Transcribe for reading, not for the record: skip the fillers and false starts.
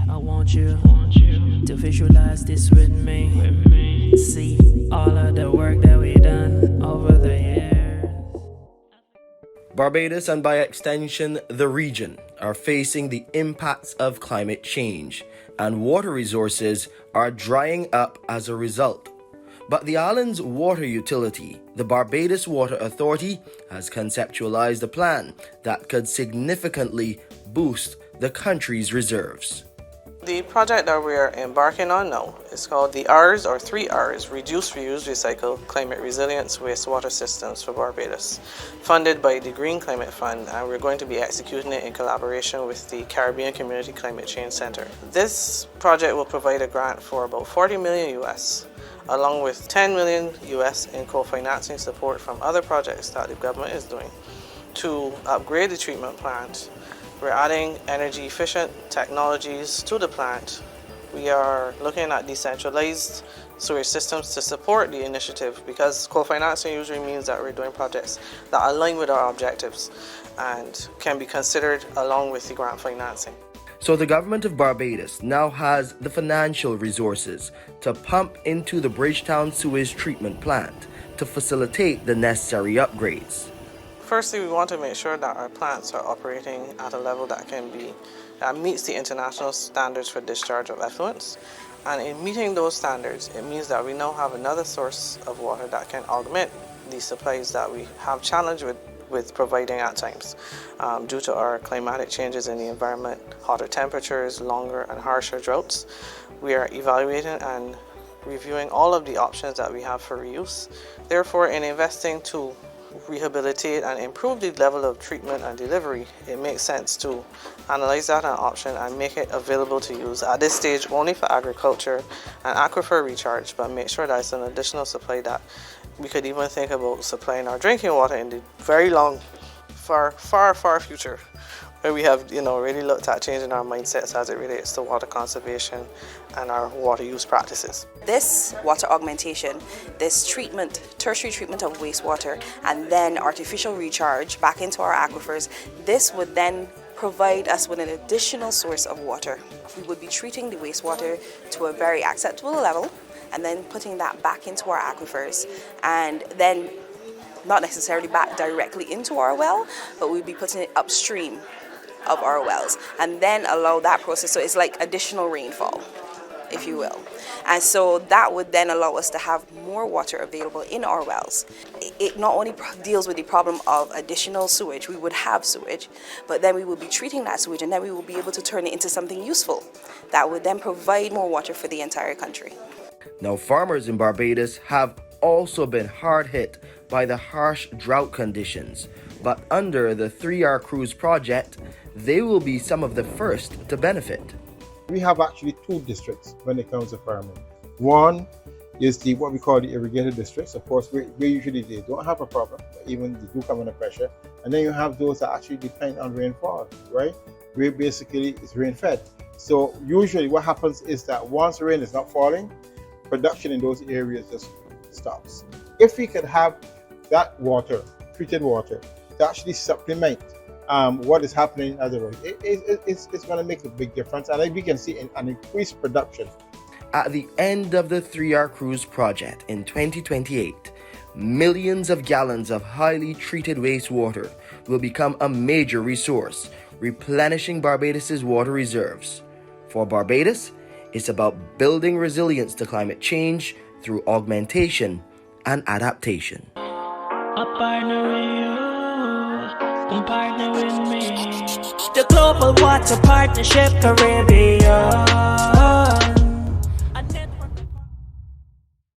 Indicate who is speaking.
Speaker 1: I want you to visualize this with me. See all of the work that we done over the years.
Speaker 2: Barbados, and by extension the region, are facing the impacts of climate change, and water resources are drying up as a result. But the island's water utility, the Barbados Water Authority, has conceptualized a plan that could significantly boost the country's reserves.
Speaker 3: The project that we're embarking on now is called the R's, or 3 R's, Reduce, Reuse, Recycle Climate Resilience Wastewater Systems for Barbados, funded by the Green Climate Fund, and we're going to be executing it in collaboration with the Caribbean Community Climate Change Center. This project will provide a grant for about 40 million US, along with 10 million US in co-financing support from other projects that the government is doing to upgrade the treatment plant. We're adding energy efficient technologies to the plant. We are looking at decentralized sewage systems to support the initiative, because co-financing usually means that we're doing projects that align with our objectives and can be considered along with the grant financing.
Speaker 2: So the government of Barbados now has the financial resources to pump into the Bridgetown sewage treatment plant to facilitate the necessary upgrades.
Speaker 3: Firstly, we want to make sure that our plants are operating at a level that meets the international standards for discharge of effluents. And in meeting those standards, it means that we now have another source of water that can augment the supplies that we have challenged with providing at times due to our climatic changes in the environment, hotter temperatures, longer and harsher droughts. We are evaluating and reviewing all of the options that we have for reuse. Therefore, in investing to rehabilitate and improve the level of treatment and delivery, it makes sense to analyze that an option and make it available to use at this stage only for agriculture and aquifer recharge, but make sure that it's an additional supply that we could even think about supplying our drinking water in the very long, far future, where we have really looked at changing our mindsets as it relates to water conservation and our water use practices.
Speaker 4: This water augmentation, this treatment, tertiary treatment of wastewater, and then artificial recharge back into our aquifers, this would then provide us with an additional source of water. We would be treating the wastewater to a very acceptable level and then putting that back into our aquifers, and then not necessarily back directly into our well, but we'd be putting it upstream of our wells and then allow that process. So it's like additional rainfall, if you will. And so that would then allow us to have more water available in our wells. It not only deals with the problem of additional sewage, we would have sewage, but then we will be treating that sewage and then we will be able to turn it into something useful that would then provide more water for the entire country.
Speaker 2: Now, farmers in Barbados have also been hard hit by the harsh drought conditions, but under the 3R Cruise project, they will be some of the first to benefit.
Speaker 5: We have actually 2 districts when it comes to farming. One is what we call the irrigated districts. Of course, where usually they don't have a problem, but even they do come under pressure. And then you have those that actually depend on rainfall, right? Where basically it's rain fed. So usually what happens is that once rain is not falling, production in those areas just stops. If we could have that water, treated water, to actually supplement what is happening otherwise, it's going to make a big difference, and we can see an increased production.
Speaker 2: At the end of the 3R Cruise project in 2028, millions of gallons of highly treated wastewater will become a major resource, replenishing Barbados's water reserves. For Barbados, it's about building resilience to climate change through augmentation and adaptation.
Speaker 1: Partner with you, come partner with me. The Global Water Partnership Caribbean.